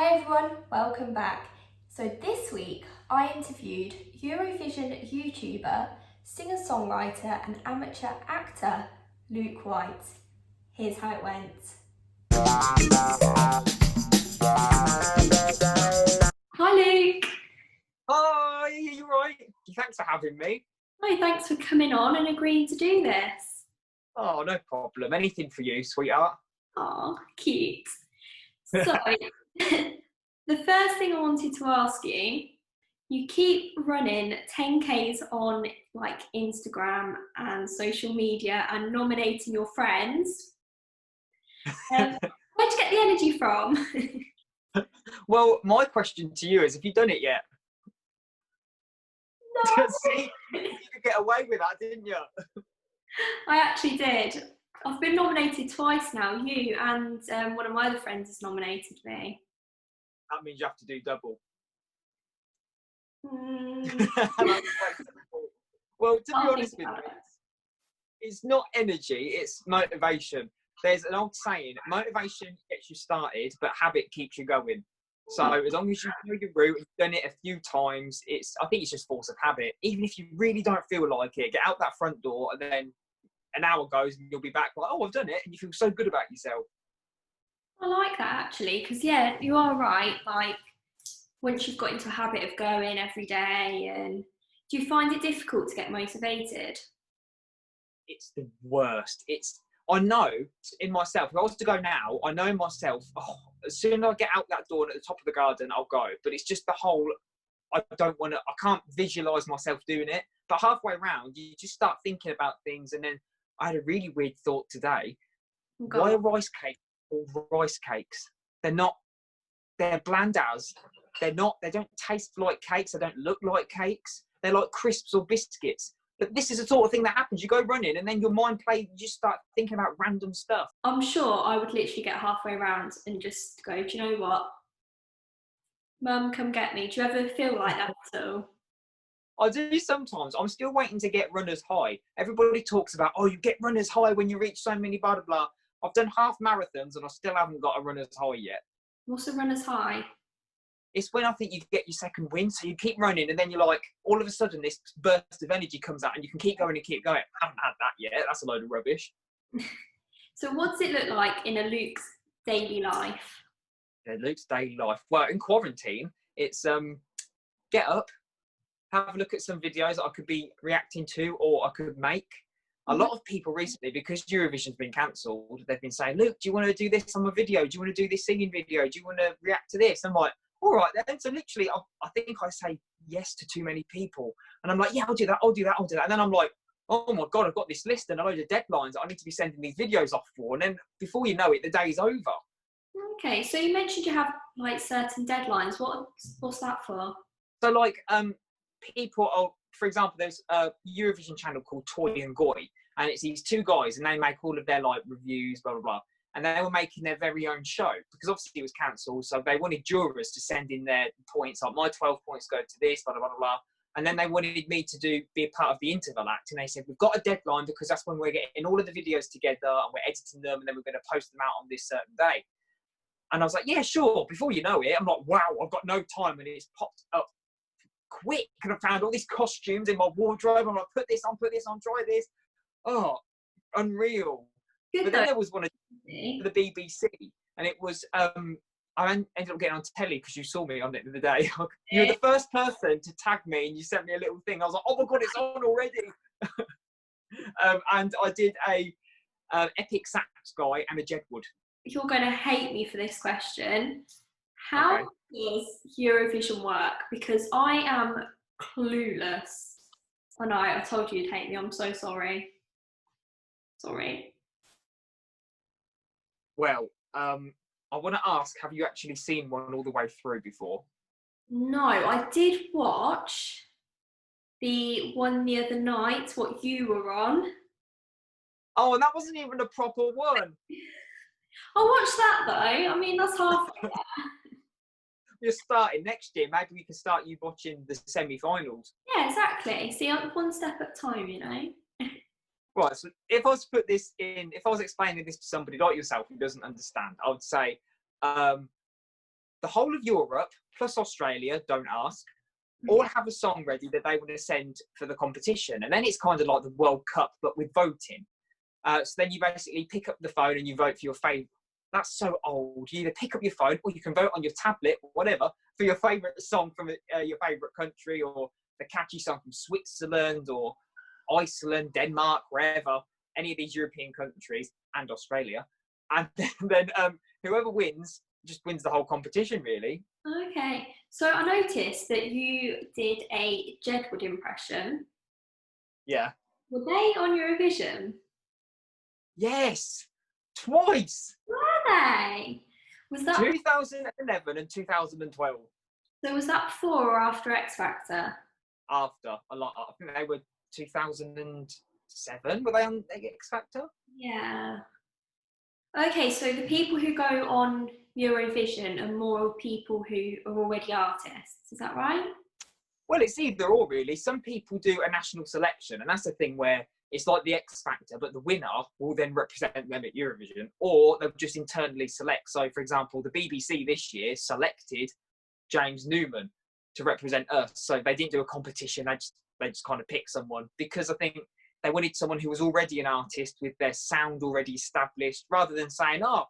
Hi everyone, welcome back. So this week I interviewed Eurovision YouTuber, singer-songwriter and amateur actor Luke White. Here's how it went. Hi Luke. Hi, you're right. Thanks for having me. Hi, thanks for coming on and agreeing to do this. Oh, no problem. Anything for you, sweetheart. Aw, cute. So, the first thing I wanted to ask you, you keep running 10Ks on like Instagram and social media and nominating your friends. Where'd you get the energy from? Well, my question to you is, have you done it yet? No, See, you could get away with that, didn't you? I actually did. I've been nominated twice now. You and one of my other friends has nominated me. That means you have to do double. Mm, Well, to be I'll honest think with about you, it. it's not energy, it's motivation. There's an old saying, motivation gets you started, but habit keeps you going. So as long as you know your route and you've done it a few times, I think it's just force of habit. Even if you really don't feel like it, get out that front door and then an hour goes and you'll be back like, oh, I've done it, and you feel so good about yourself. I like that actually, because yeah, you are right. Like once you've got into a habit of going every day, and do you find it difficult to get motivated? It's the worst. I know in myself, if I was to go now, I know in myself, oh, as soon as I get out that door and at the top of the garden, I'll go. But it's just the whole, I can't visualize myself doing it. But halfway around, you just start thinking about things. And then I had a really weird thought today. Why are rice cakes called rice cakes? They're bland as. They don't taste like cakes. They don't look like cakes. They're like crisps or biscuits. But this is the sort of thing that happens. You go running and then your mind plays, you just start thinking about random stuff. I'm sure I would literally get halfway around and just go, do you know what? Mum, come get me. Do you ever feel like that at all? I do sometimes. I'm still waiting to get runner's high. Everybody talks about, oh, you get runner's high when you reach so many blah, blah, blah. I've done half marathons and I still haven't got a runner's high yet. What's a runner's high? It's when I think you get your second win. So you keep running and then you're like, all of a sudden this burst of energy comes out and you can keep going and keep going. I haven't had that yet. That's a load of rubbish. So what does it look like in a Luke's daily life? Yeah, Luke's daily life. Well, in quarantine, it's get up, have a look at some videos that I could be reacting to or I could make. A lot of people recently, because Eurovision's been cancelled, they've been saying, Luke, do you want to do this on my video? Do you want to do this singing video? Do you want to react to this? I'm like, all right then. So literally, I think I say yes to too many people. And I'm like, yeah, I'll do that. And then I'm like, oh my God, I've got this list and a load of deadlines that I need to be sending these videos off for. And then before you know it, the day's over. Okay, so you mentioned you have like certain deadlines. What's that for? So like people are, for example, there's a Eurovision channel called Toy and Goy, and it's these two guys and they make all of their like reviews, blah, blah, blah. And they were making their very own show because obviously it was cancelled. So they wanted jurors to send in their points, like my 12 points go to this, blah, blah, blah, blah. And then they wanted me to be a part of the interval act. And they said, we've got a deadline because that's when we're getting all of the videos together and we're editing them and then we're going to post them out on this certain day. And I was like, yeah, sure. Before you know it, I'm like, wow, I've got no time. And it's popped up quick. And I found all these costumes in my wardrobe. I'm like, put this on, try this. Oh, unreal. Good But though. then there was one of the BBC, and it was I ended up getting on telly because you saw me on it the other day. You were the first person to tag me, and you sent me a little thing. I was like, oh my God, it's on already. And I did a epic sax guy and a Jedward. You're going to hate me for this question. How does Eurovision work? Because I am clueless. I know, I told you you'd hate me. I'm so sorry. Sorry. Well, I want to ask, have you actually seen one all the way through before? No, I did watch the one the other night, what you were on. Oh, and that wasn't even a proper one. I watched that though. I mean, that's half. You're starting next year. Maybe we can start you watching the semi-finals. Yeah, exactly. See, I'm one step at a time, you know. Right, so if I was to put this in, if I was explaining this to somebody like yourself who doesn't understand, I would say the whole of Europe plus Australia, don't ask, all have a song ready that they want to send for the competition. And then it's kind of like the World Cup, but with voting. So then you basically pick up the phone and you vote for your favourite. That's so old. You either pick up your phone or you can vote on your tablet or whatever for your favourite song from your favourite country, or the catchy song from Switzerland or Iceland, Denmark, wherever, any of these European countries and Australia. And then whoever wins just wins the whole competition, really. Okay, so I noticed that you did a Jedward impression. Yeah. Were they on Eurovision? Yes, twice. Were they? Was that 2011 and 2012. So was that before or after X Factor? After a lot, I think they were 2007. Were they on X Factor? Yeah. Okay, so the people who go on Eurovision are more people who are already artists, is that right? Well, it's either or, really. Some people do a national selection, and that's the thing where it's like the X Factor, but the winner will then represent them at Eurovision, or they'll just internally select. So, for example, the BBC this year selected James Newman to represent us. So they didn't do a competition, they just kind of picked someone, because I think they wanted someone who was already an artist with their sound already established, rather than saying, oh,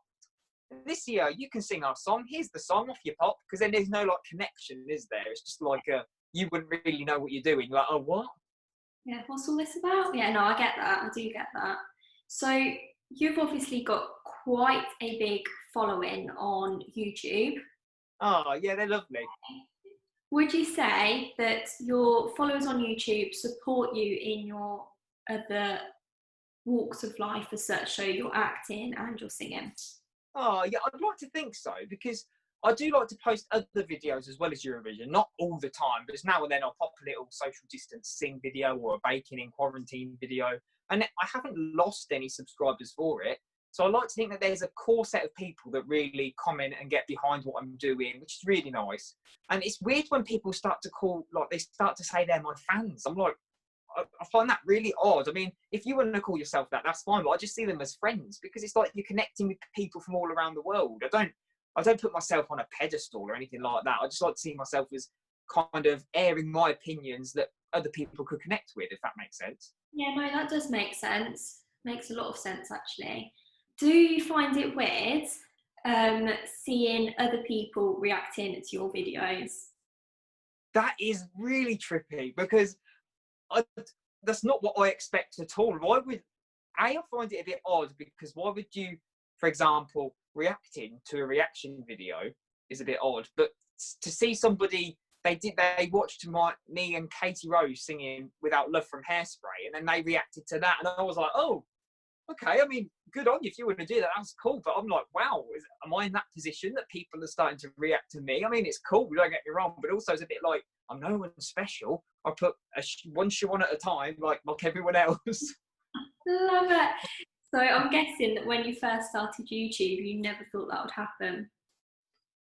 this year you can sing our song, here's the song, off your pop, because then there's no like connection, is there? It's just like you wouldn't really know what you're doing. You're like, oh, what? Yeah, what's all this about? Yeah, no, I get that. I do get that. So you've obviously got quite a big following on YouTube. Oh, yeah, they're lovely. Would you say that your followers on YouTube support you in your other walks of life as such, so your acting and your singing? Oh, yeah, I'd like to think so, because I do like to post other videos as well as Eurovision, not all the time, but now and then I'll pop a little social distance sing video or a baking in quarantine video, and I haven't lost any subscribers for it. So I like to think that there's a core set of people that really comment and get behind what I'm doing, which is really nice. And it's weird when people start to say they're my fans. I'm like, I find that really odd. I mean, if you want to call yourself that, that's fine, but I just see them as friends, because it's like you're connecting with people from all around the world. I don't put myself on a pedestal or anything like that. I just like to see myself as kind of airing my opinions that other people could connect with, if that makes sense. Yeah, no, that does make sense. Makes a lot of sense, actually. Do you find it weird seeing other people reacting to your videos? That is really trippy, because that's not what I expect at all. I find it a bit odd, because why would you, for example, reacting to a reaction video is a bit odd, but to see somebody, they watched me and Katie Rose singing Without Love from Hairspray, and then they reacted to that, and I was like, oh, okay, I mean, good on you if you want to do that, that's cool. But I'm like, wow, am I in that position that people are starting to react to me? I mean, it's cool, don't get me wrong, but also it's a bit like, I'm no one special. I put one shoe on at a time, like everyone else. Love it. So I'm guessing that when you first started YouTube, you never thought that would happen.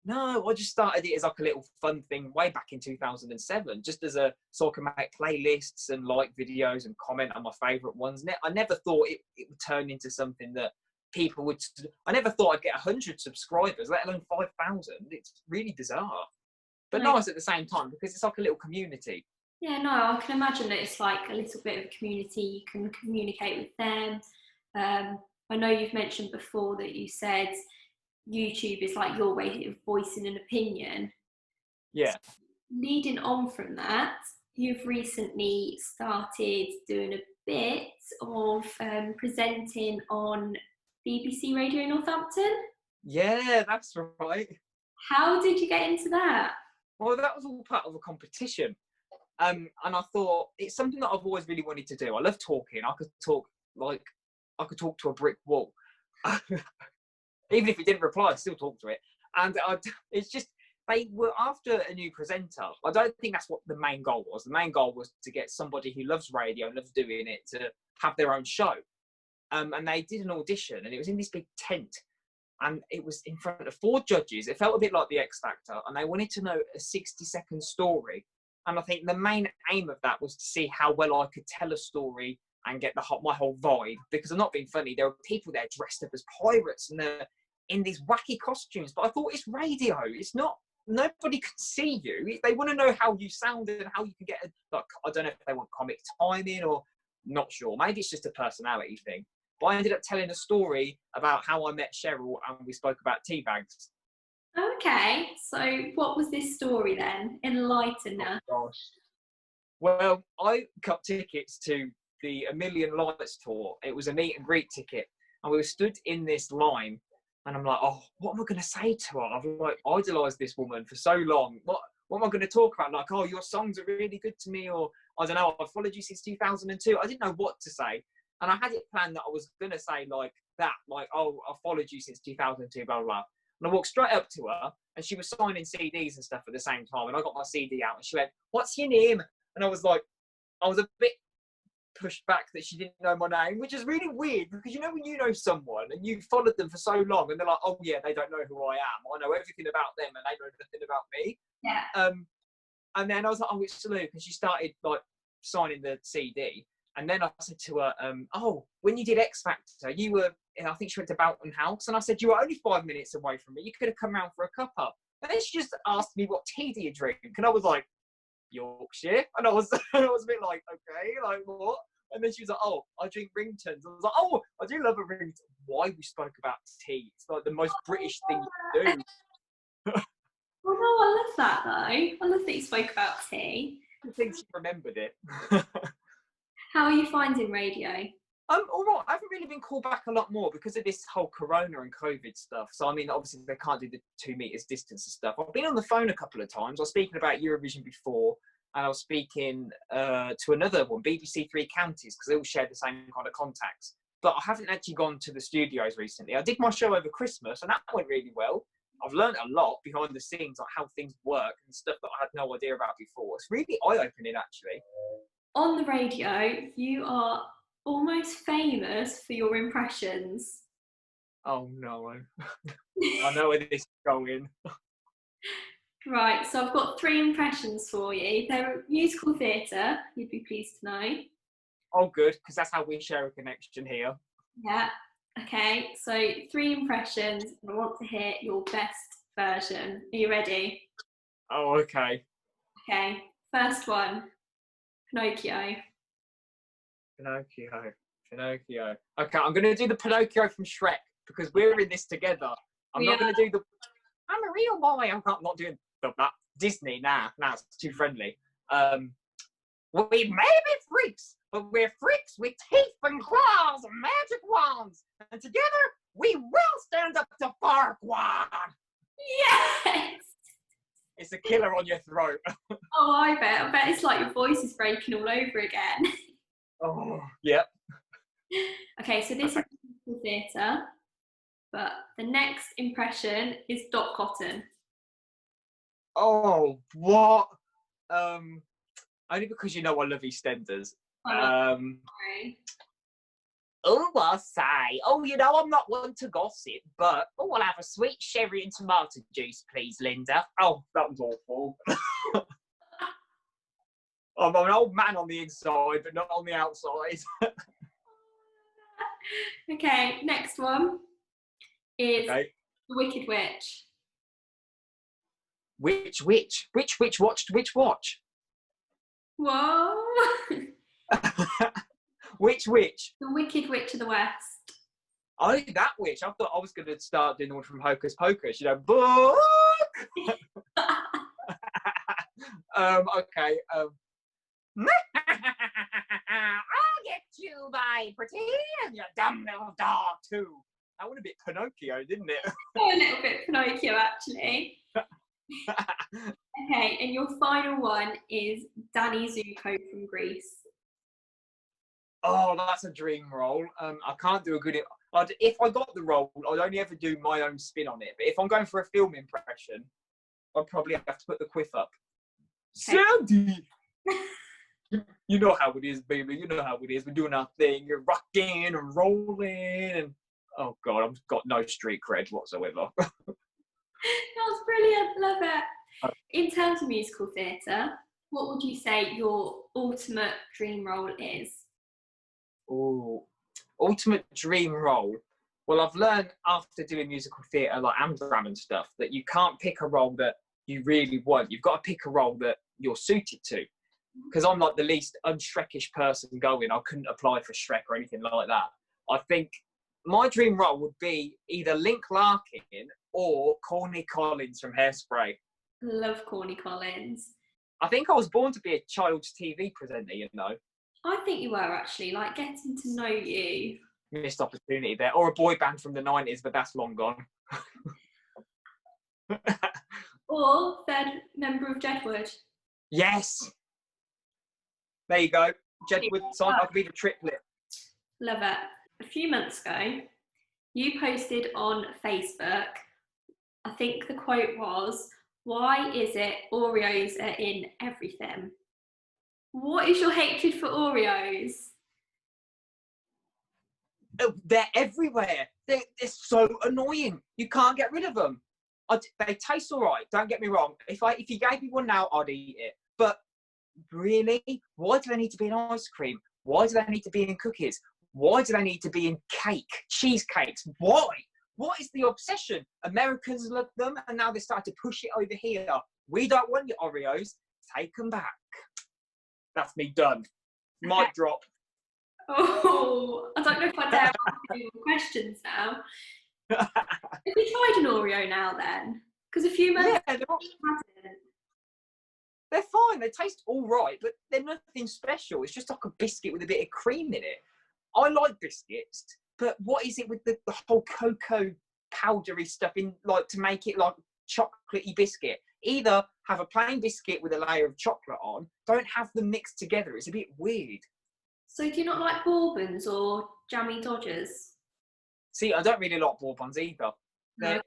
No, I just started it as like a little fun thing way back in 2007, just as so I can make playlists and like videos and comment on my favourite ones. I never thought it would turn into something that people would. I never thought I'd get 100 subscribers, let alone 5,000. It's really bizarre, but nice at the same time, because it's like a little community. Yeah, no, I can imagine that it's like a little bit of a community. You can communicate with them. I know you've mentioned before that you said YouTube is like your way of voicing an opinion. Yeah. So leading on from that, you've recently started doing a bit of presenting on BBC Radio Northampton. Yeah, that's right. How did you get into that? Well, that was all part of a competition. And I thought it's something that I've always really wanted to do. I love talking. I could talk to a brick wall. Even if it didn't reply, I'd still talk to it. And it's just, they were after a new presenter. I don't think that's what the main goal was. The main goal was to get somebody who loves radio and loves doing it to have their own show. And they did an audition, and it was in this big tent. And it was in front of 4 judges. It felt a bit like the X Factor. And they wanted to know a 60-second story. And I think the main aim of that was to see how well I could tell a story and get my whole vibe. Because I'm not being funny, there were people there dressed up as pirates and they're in these wacky costumes. But I thought, it's radio. It's not nobody can see you. They want to know how you sound and how you can get like, I don't know if they want comic timing or not sure. Maybe it's just a personality thing. But I ended up telling a story about how I met Cheryl and we spoke about tea bags. Okay, so what was this story then? Enlighten us. Oh, gosh. Well, I got tickets to the A Million Lights tour. It was a meet and greet ticket. And we were stood in this line. And I'm like, oh, what am I going to say to her? I've like idolised this woman for so long. What am I going to talk about? Like, oh, your songs are really good to me. Or, I don't know, I've followed you since 2002. I didn't know what to say. And I had it planned that I was going to say like that. Like, oh, I've followed you since 2002, blah, blah, blah. And I walked straight up to her. And she was signing CDs and stuff at the same time. And I got my CD out. And she went, what's your name? And I was like, I was a bit pushed back that she didn't know my name, which is really weird because you know when you know someone and you've followed them for so long and they're like, oh yeah, they don't know who I am. I know everything about them and they know nothing about me. Yeah. And then I was like, oh, it's Luke, and she started like signing the CD. And then I said to her, oh, when you did X Factor, you were, I think she went to Boughton House, and I said, you were only 5 minutes away from me. You could have come round for a cuppa. And then she just asked me, what tea do you drink? And I was like, Yorkshire. And I was a bit like, okay, like what? And then she was like, oh, I drink Ringtons. I was like, oh, I do love a Rington. Why we spoke about tea? It's like the most British thing you can do. Oh no, I love that though. I love that you spoke about tea. I think she remembered it. How are you finding radio? All right. I haven't really been called back a lot more because of this whole Corona and COVID stuff. So I mean, obviously they can't do the 2 meters distance and stuff. I've been on the phone a couple of times. I was speaking about Eurovision before, and I was speaking to another one, BBC Three Counties, because they all share the same kind of contacts. But I haven't actually gone to the studios recently. I did my show over Christmas, and that went really well. I've learned a lot behind the scenes, like how things work and stuff that I had no idea about before. It's really eye-opening, actually. On the radio, you are almost famous for your impressions. Oh no, I know where this is going. Right, so I've got 3 impressions for you. They're musical theatre, you'd be pleased to know. Oh good, because that's how we share a connection here. Yeah, okay, so 3 impressions, and I want to hear your best version. Are you ready? Oh, okay. Okay, first one, Pinocchio. Pinocchio. Okay, I'm going to do the Pinocchio from Shrek because we're in this together. I'm not going to do the I'm a real boy. I'm not doing that. Disney, nah, it's too friendly. We may be freaks, but we're freaks with teeth and claws and magic wands. And together, we will stand up to Farquaad. Yes! It's a killer on your throat. Oh, I bet it's like your voice is breaking all over again. Oh, yep. Okay, so this is musical theatre, but the next impression is Dot Cotton. Oh, what? Only because you know I love EastEnders. Oh, I say. Oh, you know, I'm not one to gossip, but oh, I'll have a sweet sherry and tomato juice, please, Linda. Oh, that was awful. I'm an old man on the inside, but not on the outside. Okay, next one is Okay. The Wicked Witch. Which watched which watch? Whoa! Which witch? The Wicked Witch of the West. Oh, that witch. I thought I was going to start doing the one from Hocus Pocus, you know, book! Okay. I'll get you, my pretty, and your dumb little dog, too. That would have been Pinocchio, didn't it? Oh, a little bit Pinocchio, actually. Okay, and your final one is Danny Zuko from Greece. Oh, that's a dream role. I can't do a good... if I got the role, I'd only ever do my own spin on it. But if I'm going for a film impression, I'd probably have to put the quiff up. Okay. Sandy! You know how it is, baby. You know how it is. We're doing our thing. You're rocking and rolling. And oh, God, I've got no street cred whatsoever. That was brilliant. Love it. In terms of musical theatre, what would you say your ultimate dream role is? Oh, ultimate dream role. Well, I've learned after doing musical theatre, like Amdram and stuff, that you can't pick a role that you really want. You've got to pick a role that you're suited to. Because I'm like the least un-Shrekish person going. I couldn't apply for Shrek or anything like that. I think my dream role would be either Link Larkin or Corny Collins from Hairspray. Love Corny Collins. I think I was born to be a child's TV presenter, you know. I think you were actually, like getting to know you. Missed opportunity there. Or a boy band from the 90s, but that's long gone. Or third member of Jedward. Yes. There you go. Jedward song. I could be the triplet. Love it. A few months ago, you posted on Facebook, I think the quote was, "Why is it Oreos are in everything?" What is your hatred for Oreos? Oh, they're everywhere. They're so annoying. You can't get rid of them. They taste all right. Don't get me wrong. If you gave me one now, I'd eat it. But really, why do they need to be in ice cream? Why do they need to be in cookies? Why do they need to be in cake, cheesecakes? Why? What is the obsession? Americans love them, and now they start to push it over here. We don't want your Oreos. Take them back. That's me done. Mic drop. Oh, I don't know if I dare ask you more questions now. Have you tried an Oreo now then? Because a few months ago, they're fine. They taste all right, but they're nothing special. It's just like a biscuit with a bit of cream in it. I like biscuits, but what is it with the whole cocoa powdery stuff in, like, to make it like chocolatey biscuit? Either have a plain biscuit with a layer of chocolate on. Don't have them mixed together. It's a bit weird. So do you not like Bourbons or Jammy Dodgers? See, I don't really like Bourbons either. No.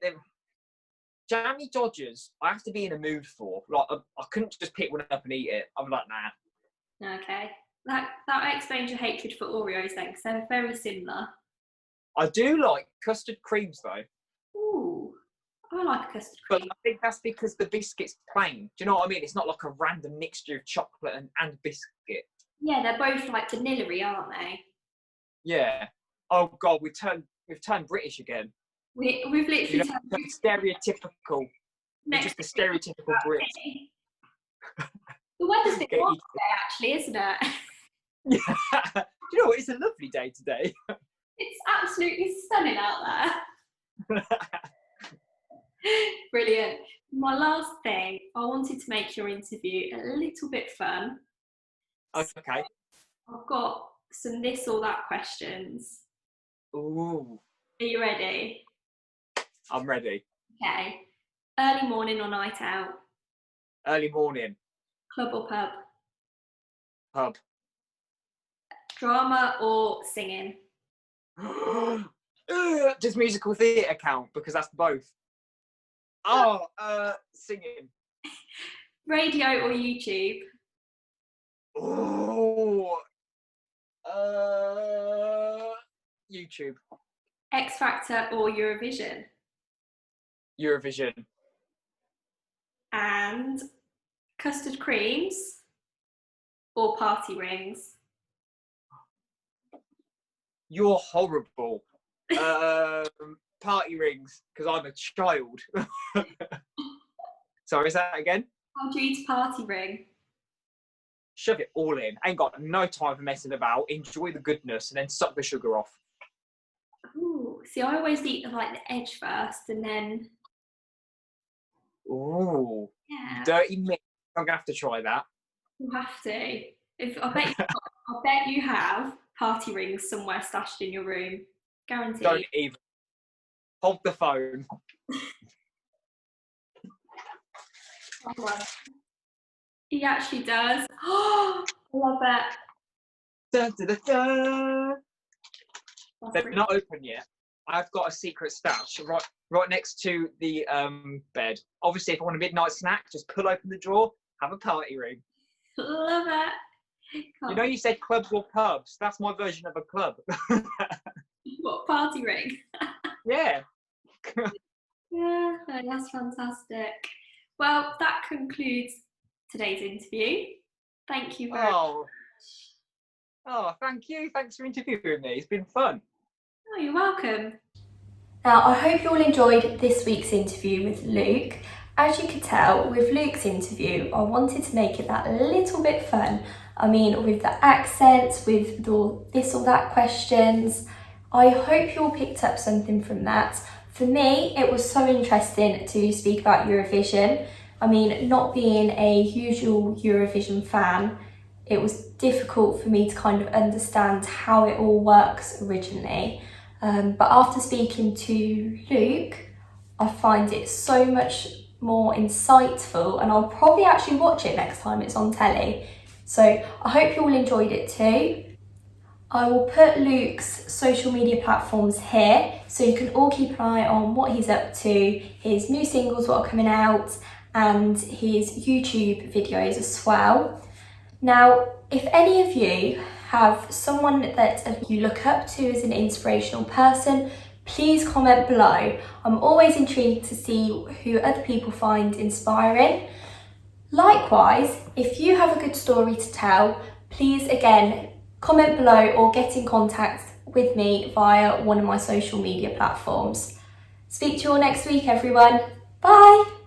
Jammy Dodgers, I have to be in a mood for. Like, I couldn't just pick one up and eat it. I'm like, nah. Okay. That explains your hatred for Oreos then, because they're very similar. I do like custard creams though. Ooh, I like custard cream. But I think that's because the biscuit's plain. Do you know what I mean? It's not like a random mixture of chocolate and biscuit. Yeah, they're both like vanilla-y, aren't they? Yeah. Oh God, we've turned British again. We've literally turned stereotypical. We're just the stereotypical Brit. The weather's a bit warm today, actually, isn't it? Yeah. Do you know what? It's a lovely day today. It's absolutely stunning out there. Brilliant. My last thing, I wanted to make your interview a little bit fun. Okay. I've got some this or that questions. Ooh. Are you ready? I'm ready. Okay. Early morning or night out? Early morning. Club or pub? Pub. Drama or singing? Does musical theatre count? Because that's both. Oh, singing. Radio or YouTube? Oh, YouTube. X Factor or Eurovision? Eurovision. And custard creams or party rings? You're horrible. Party rings, because I'm a child. Sorry, is that again? How do you eat a party ring? Shove it all in. Ain't got no time for messing about. Enjoy the goodness and then suck the sugar off. Ooh, see, I always eat like the edge first and then. Ooh. Yeah. Dirty mix. I'm gonna have to try that. You have to. I bet you have party rings somewhere stashed in your room. Guaranteed. Don't even. Hold the phone. He actually does. Oh, I love it. Dun, dun, dun, dun. They're That's not open yet. I've got a secret stash right next to the bed. Obviously, if I want a midnight snack, just pull open the drawer, have a party ring. Love it. You know, you said clubs or pubs. That's my version of a club. What, party ring? Yeah. Yeah, no, that's fantastic. Well, that concludes today's interview. Thank you very much. Oh, thank you. Thanks for interviewing me. It's been fun. Oh, you're welcome. Now, I hope you all enjoyed this week's interview with Luke, As you could tell, with Luke's interview, I wanted to make it that little bit fun. I mean, with the accents, with the this or that questions. I hope you all picked up something from that. For me, it was so interesting to speak about Eurovision. I mean, not being a usual Eurovision fan, it was difficult for me to kind of understand how it all works originally. But after speaking to Luke, I find it so much more insightful, and I'll probably actually watch it next time it's on telly. So I hope you all enjoyed it too. I will put Luke's social media platforms here so you can all keep an eye on what he's up to, his new singles what are coming out, and his YouTube videos as well. Now, if any of you have someone that you look up to as an inspirational person, please comment below. I'm always intrigued to see who other people find inspiring. Likewise, if you have a good story to tell, please again comment below or get in contact with me via one of my social media platforms. Speak to you all next week, everyone. Bye!